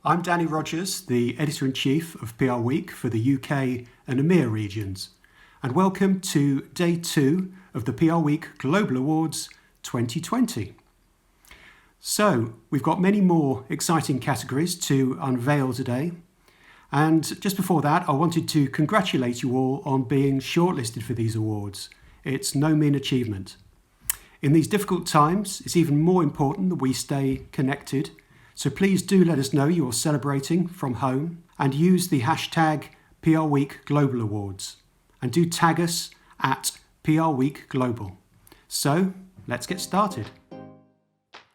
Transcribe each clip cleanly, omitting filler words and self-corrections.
I'm Danny Rogers, the Editor-in-Chief of PRWeek for the UK and EMEA regions, and welcome to Day 2 of the PRWeek Global Awards 2020. So, we've got many more exciting categories to unveil today, and just before that I wanted to congratulate you all on being shortlisted for these awards. It's no mean achievement. In these difficult times, it's even more important that we stay connected. So please do let us know you're celebrating from home and use the hashtag PRWeekGlobalAwards. And do tag us at PRWeekGlobal. So let's get started.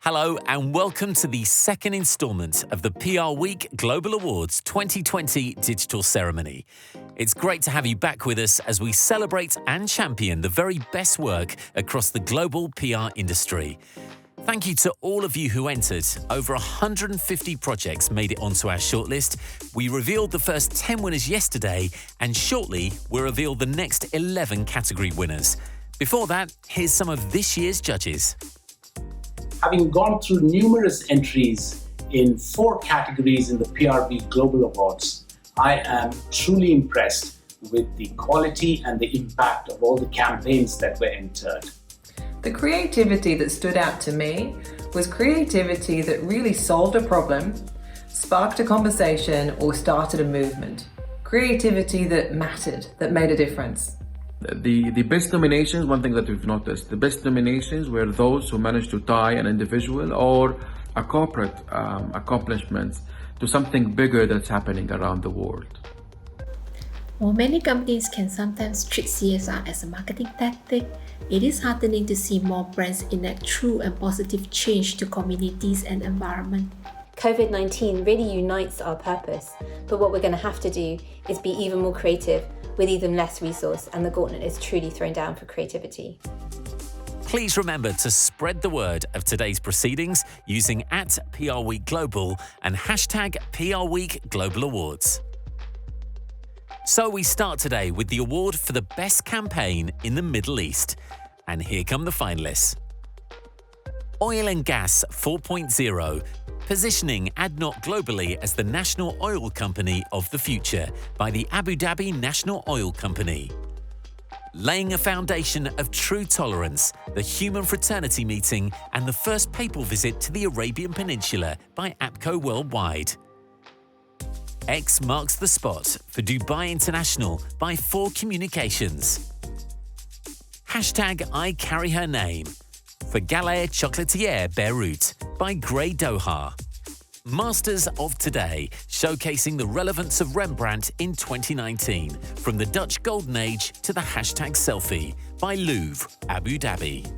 Hello and welcome to the second instalment of the PRWeek Global Awards 2020 digital ceremony. It's great to have you back with us as we celebrate and champion the very best work across the global PR industry. Thank you to all of you who entered. Over 150 projects made it onto our shortlist. We revealed the first 10 winners yesterday, and shortly we'll reveal the next 11 category winners. Before that, here's some of this year's judges. Having gone through numerous entries in 4 categories in the PRWeek Global Awards, I am truly impressed with the quality and the impact of all the campaigns that were entered. The creativity that stood out to me was creativity that really solved a problem, sparked a conversation, or started a movement. Creativity that mattered, that made a difference. The best nominations, one thing that we've noticed, the best nominations were those who managed to tie an individual or a corporate accomplishment to something bigger that's happening around the world. While many companies can sometimes treat CSR as a marketing tactic, it is heartening to see more brands enact true and positive change to communities and environment. COVID-19 really unites our purpose, but what we're going to have to do is be even more creative with even less resource, and the gauntlet is truly thrown down for creativity. Please remember to spread the word of today's proceedings using @PRWeekGlobal and hashtag PRWeekGlobalAwards. So we start today with the award for the best campaign in the Middle East. And here come the finalists. Oil and Gas 4.0, positioning ADNOC globally as the national oil company of the future by the Abu Dhabi National Oil Company. Laying a foundation of true tolerance, the Human Fraternity Meeting and the first papal visit to the Arabian Peninsula by APCO Worldwide. X marks the spot for Dubai International by 4 Communications. Hashtag I Carry Her Name for Galerie Chocolatière Beirut by Grey Doha. Masters of Today, showcasing the relevance of Rembrandt in 2019, from the Dutch Golden Age to the hashtag selfie by Louvre, Abu Dhabi.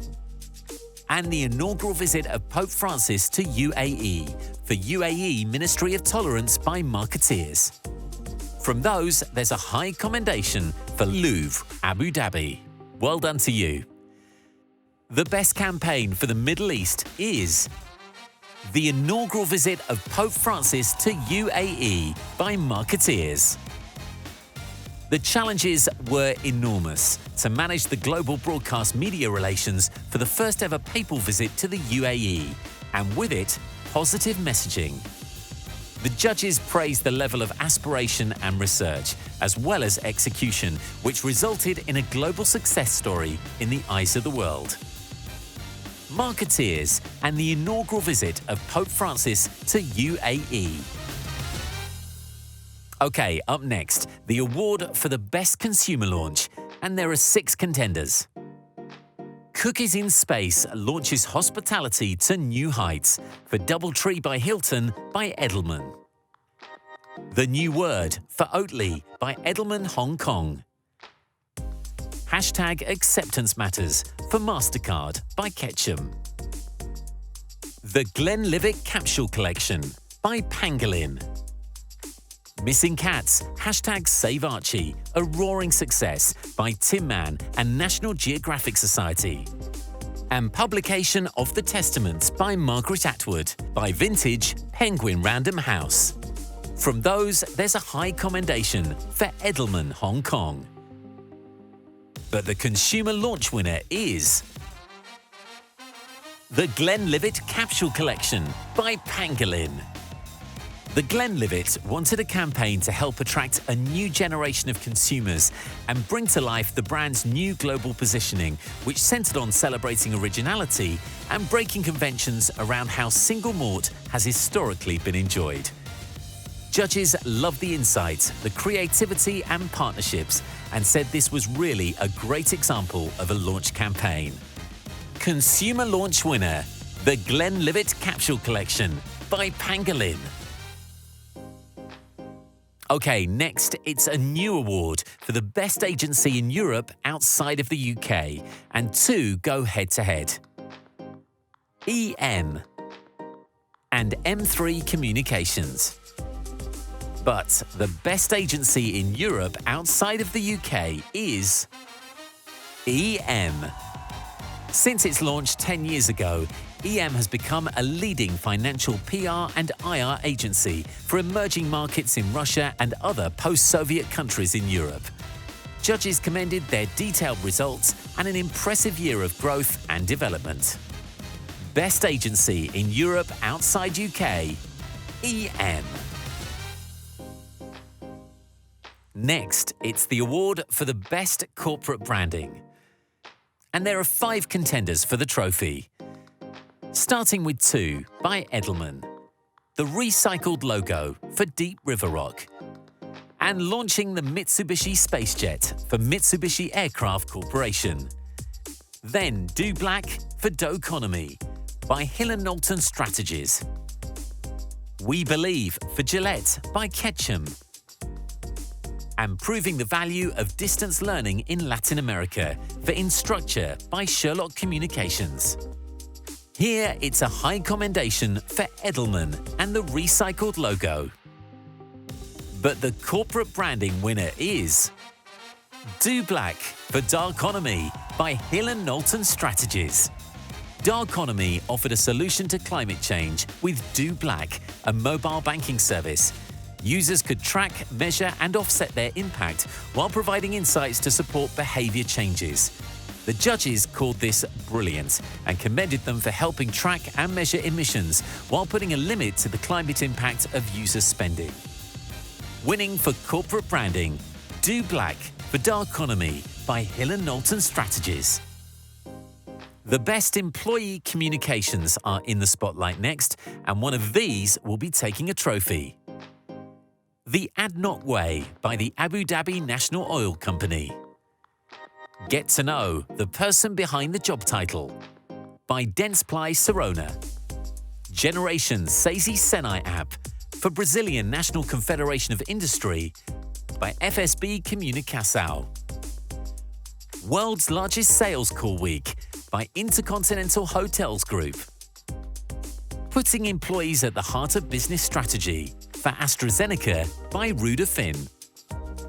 And the inaugural visit of Pope Francis to UAE for UAE Ministry of Tolerance by Marketeers. From those, there's a high commendation for Louvre, Abu Dhabi. Well done to you. The best campaign for the Middle East is the inaugural visit of Pope Francis to UAE by Marketeers. The challenges were enormous to manage the global broadcast media relations for the first ever papal visit to the UAE, and with it, positive messaging. The judges praised the level of aspiration and research, as well as execution, which resulted in a global success story in the eyes of the world. Marketeers and the inaugural visit of Pope Francis to UAE. Okay, up next, the award for the best consumer launch, and there are 6 contenders. Cookies in Space launches hospitality to new heights for Doubletree by Hilton by Edelman. The New Word for Oatly by Edelman Hong Kong. Hashtag Acceptance Matters for MasterCard by Ketchum. The Glenlivet Capsule Collection by Pangolin. Missing Cats, hashtag Save Archie, a roaring success by Tin Man and National Geographic Society. And Publication of the Testaments by Margaret Atwood by Vintage Penguin Random House. From those, there's a high commendation for Edelman Hong Kong. But the consumer launch winner is the Glenlivet Capsule Collection by Pangolin. The Glenlivet wanted a campaign to help attract a new generation of consumers and bring to life the brand's new global positioning, which centered on celebrating originality and breaking conventions around how single malt has historically been enjoyed. Judges loved the insights, the creativity and partnerships, and said this was really a great example of a launch campaign. Consumer launch winner, the Glenlivet Capsule Collection by Pangolin. Okay, next, it's a new award for the best agency in Europe outside of the UK, and two go head-to-head. EM and M3 Communications. But the best agency in Europe outside of the UK is EM. Since its launch 10 years ago, EM has become a leading financial PR and IR agency for emerging markets in Russia and other post-Soviet countries in Europe. Judges commended their detailed results and an impressive year of growth and development. Best agency in Europe outside UK, EM. Next, it's the award for the best corporate branding. And there are 5 contenders for the trophy. Starting with 2 by Edelman, the recycled logo for Deep River Rock, and launching the Mitsubishi SpaceJet for Mitsubishi Aircraft Corporation. Then Do Black for Doconomy by Hill & Knowlton Strategies. We Believe for Gillette by Ketchum. And Proving the Value of Distance Learning in Latin America for Instructure by Sherlock Communications. Here, it's a high commendation for Edelman and the recycled logo. But the corporate branding winner is Do Black for Doconomy by Hill & Knowlton Strategies. Doconomy offered a solution to climate change with Do Black, a mobile banking service. Users could track, measure and offset their impact while providing insights to support behavior changes. The judges called this brilliant and commended them for helping track and measure emissions while putting a limit to the climate impact of user spending. Winning for corporate branding, Do Black for Doconomy by Hill & Knowlton Strategies. The best employee communications are in the spotlight next, and one of these will be taking a trophy. The ADNOC Way by the Abu Dhabi National Oil Company. Get to know the person behind the job title by Dentsply Sirona. Generation Seizi Senai app for Brazilian National Confederation of Industry by FSB Comunicação. World's largest sales call week by Intercontinental Hotels Group. Putting employees at the heart of business strategy for AstraZeneca by Rudafin.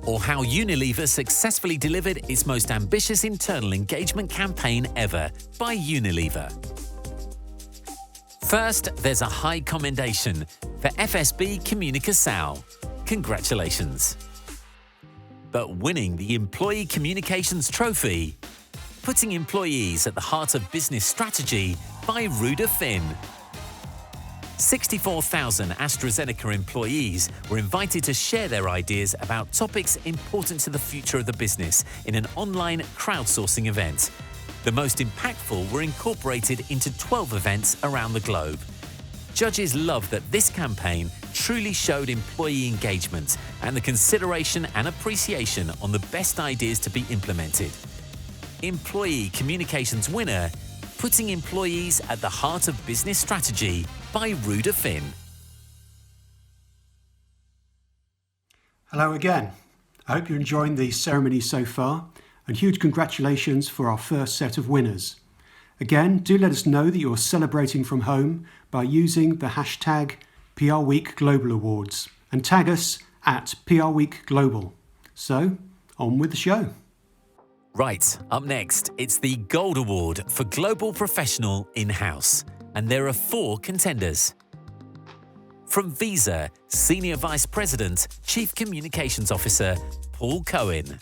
Or how Unilever successfully delivered its most ambitious internal engagement campaign ever by Unilever. First, there's a high commendation for FSB Comunicação. Congratulations. But winning the Employee Communications Trophy, putting employees at the heart of business strategy by Rudafin. 64,000 AstraZeneca employees were invited to share their ideas about topics important to the future of the business in an online crowdsourcing event. The most impactful were incorporated into 12 events around the globe. Judges loved that this campaign truly showed employee engagement and the consideration and appreciation on the best ideas to be implemented. Employee Communications winner, Putting Employees at the Heart of Business Strategy by Rudafin. Hello again. I hope you're enjoying the ceremony so far, and huge congratulations for our first set of winners. Again, do let us know that you're celebrating from home by using the hashtag PRWeekGlobalAwards and tag us at PRWeekGlobal. So, on with the show. Right, up next, it's the Gold Award for Global Professional In-House, and there are 4 contenders. From Visa, Senior Vice President, Chief Communications Officer, Paul Cohen.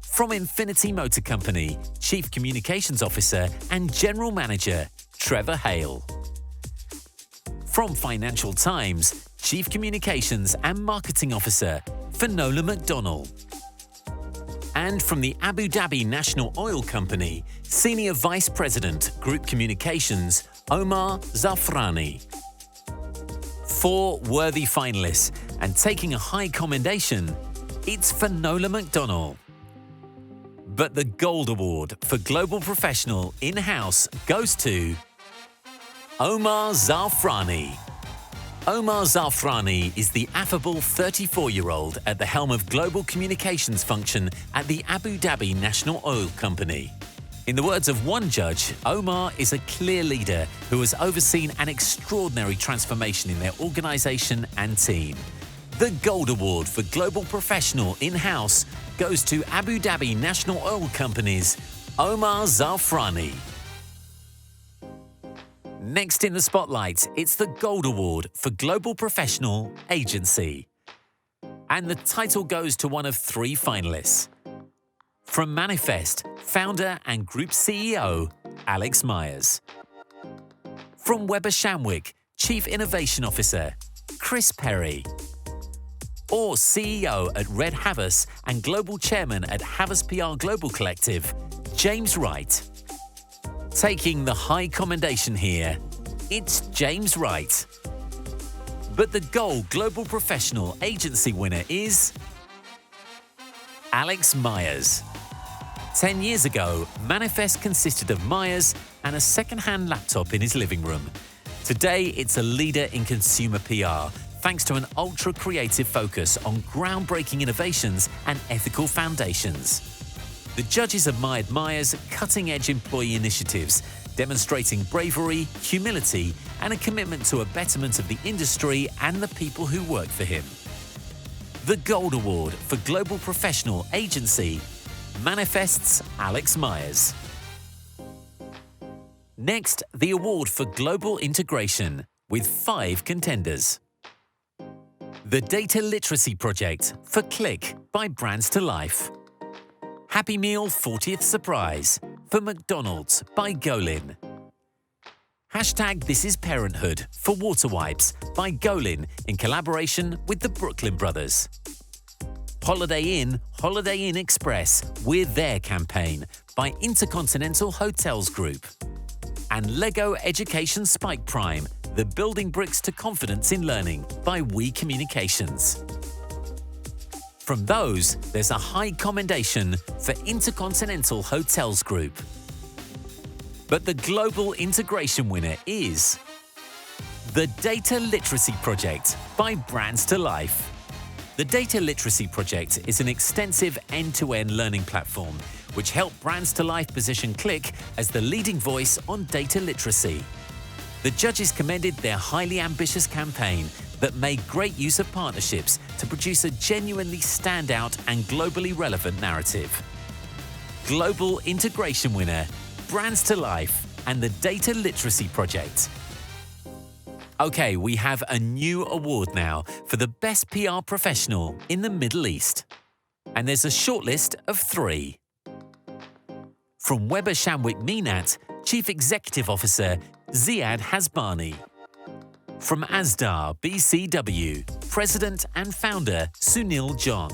From Infinity Motor Company, Chief Communications Officer and General Manager, Trevor Hale. From Financial Times, Chief Communications and Marketing Officer, Finola McDonnell. And from the Abu Dhabi National Oil Company, Senior Vice President, Group Communications, Omar Zafrani. 4 worthy finalists, and taking a high commendation, it's Finola McDonnell. But the Gold Award for Global Professional in-house goes to Omar Zafrani. Omar Zafrani is the affable 34-year-old at the helm of global communications function at the Abu Dhabi National Oil Company. In the words of one judge, Omar is a clear leader who has overseen an extraordinary transformation in their organisation and team. The Gold Award for Global Professional in-house goes to Abu Dhabi National Oil Company's Omar Zafrani. Next in the spotlight, it's the Gold Award for Global Professional Agency. And the title goes to one of 3 finalists. From Manifest, founder and group CEO, Alex Myers. From Weber Shandwick, Chief Innovation Officer, Chris Perry. Or CEO at Red Havas and Global Chairman at Havas PR Global Collective, James Wright. Taking the high commendation here, it's James Wright. But the Gold Global Professional Agency winner is Alex Myers. 10 years ago, Manifest consisted of Myers and a second-hand laptop in his living room. Today, it's a leader in consumer PR, thanks to an ultra-creative focus on groundbreaking innovations and ethical foundations. The judges admired Myers' cutting-edge employee initiatives, demonstrating bravery, humility, and a commitment to a betterment of the industry and the people who work for him. The Gold Award for Global Professional Agency Manifest's Alex Myers. Next, the award for Global Integration, with 5 contenders. The Data Literacy Project for Click by Brands to Life. Happy Meal 40th Surprise for McDonald's by Golin. Hashtag This Is Parenthood for Water Wipes by Golin in collaboration with the Brooklyn Brothers. Holiday Inn Express, We're There campaign by Intercontinental Hotels Group. And Lego Education Spike Prime, the Building Bricks to Confidence in Learning by We Communications. From those, there's a high commendation for Intercontinental Hotels Group. But the global integration winner is the Data Literacy Project by Brands to Life. The Data Literacy Project is an extensive end-to-end learning platform which helped Brands to Life position Click as the leading voice on data literacy. The judges commended their highly ambitious campaign that made great use of partnerships to produce a genuinely standout and globally relevant narrative. Global integration winner, Brands to Life and the Data Literacy Project. Okay, we have a new award now for the best PR professional in the Middle East. And there's a shortlist of 3. From Weber Shandwick Meenat, Chief Executive Officer, Ziad Hasbani. From Asdar BCW, President and Founder, Sunil John.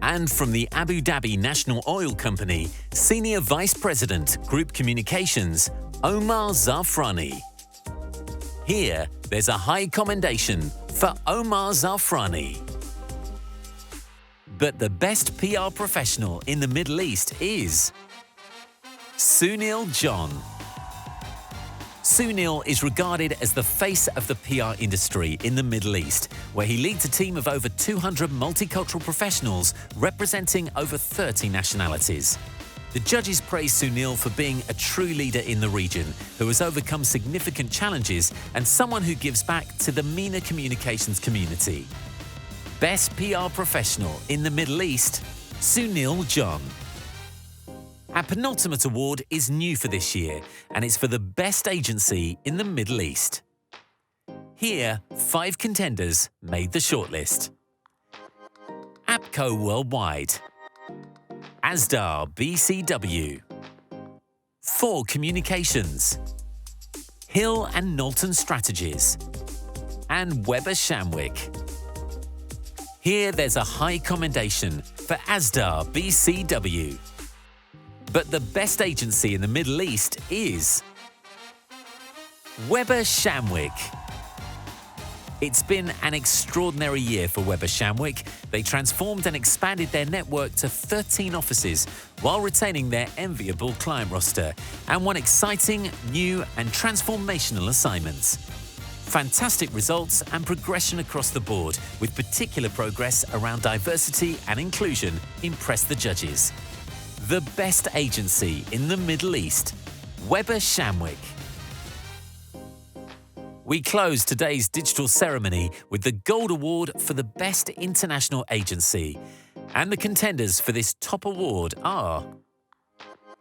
And from the Abu Dhabi National Oil Company, Senior Vice President, Group Communications, Omar Zafrani. Here, there's a high commendation for Omar Zafrani. But the best PR professional in the Middle East is Sunil John. Sunil is regarded as the face of the PR industry in the Middle East, where he leads a team of over 200 multicultural professionals representing over 30 nationalities. The judges praise Sunil for being a true leader in the region who has overcome significant challenges and someone who gives back to the MENA communications community. Best PR professional in the Middle East, Sunil John. Our penultimate award is new for this year, and it's for the best agency in the Middle East. Here, 5 contenders made the shortlist. APCO Worldwide, Asdar BCW, 4 Communications, Hill and Knowlton Strategies, and Weber Shandwick. Here there's a high commendation for Asdar BCW. But the best agency in the Middle East is Weber Shandwick. It's been an extraordinary year for Weber Shandwick. They transformed and expanded their network to 13 offices while retaining their enviable client roster and won exciting, new and transformational assignments. Fantastic results and progression across the board, with particular progress around diversity and inclusion, impressed the judges. The best agency in the Middle East, Weber Shandwick. We close today's digital ceremony with the Gold Award for the Best International Agency. And the contenders for this top award are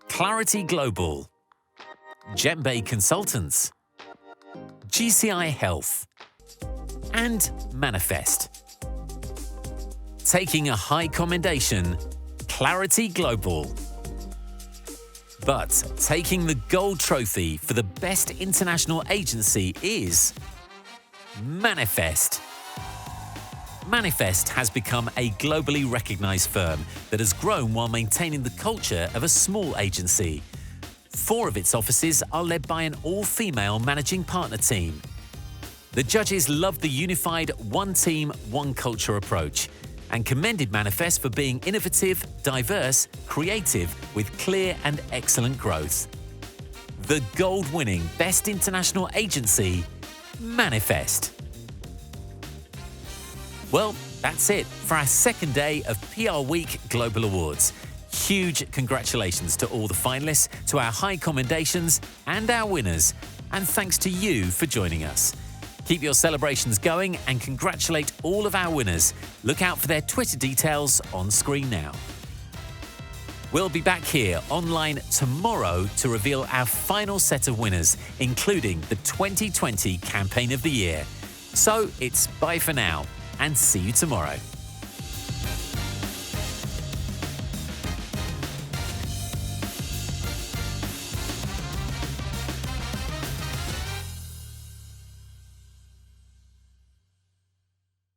Clarity Global, DJEMBE Consultants, GCI Health, and Manifest. Taking a high commendation, Clarity Global. But taking the gold trophy for the best international agency is Manifest. Manifest has become a globally recognized firm that has grown while maintaining the culture of a small agency. 4 of its offices are led by an all-female managing partner team. The judges loved the unified one team, one culture approach and commended Manifest for being innovative, diverse, creative, with clear and excellent growth. The gold-winning Best International Agency, Manifest. Well, that's it for our second day of PRWeek Global Awards. Huge congratulations to all the finalists, to our high commendations and our winners, and thanks to you for joining us. Keep your celebrations going and congratulate all of our winners. Look out for their Twitter details on screen now. We'll be back here online tomorrow to reveal our final set of winners, including the 2020 Campaign of the Year. So it's bye for now and see you tomorrow.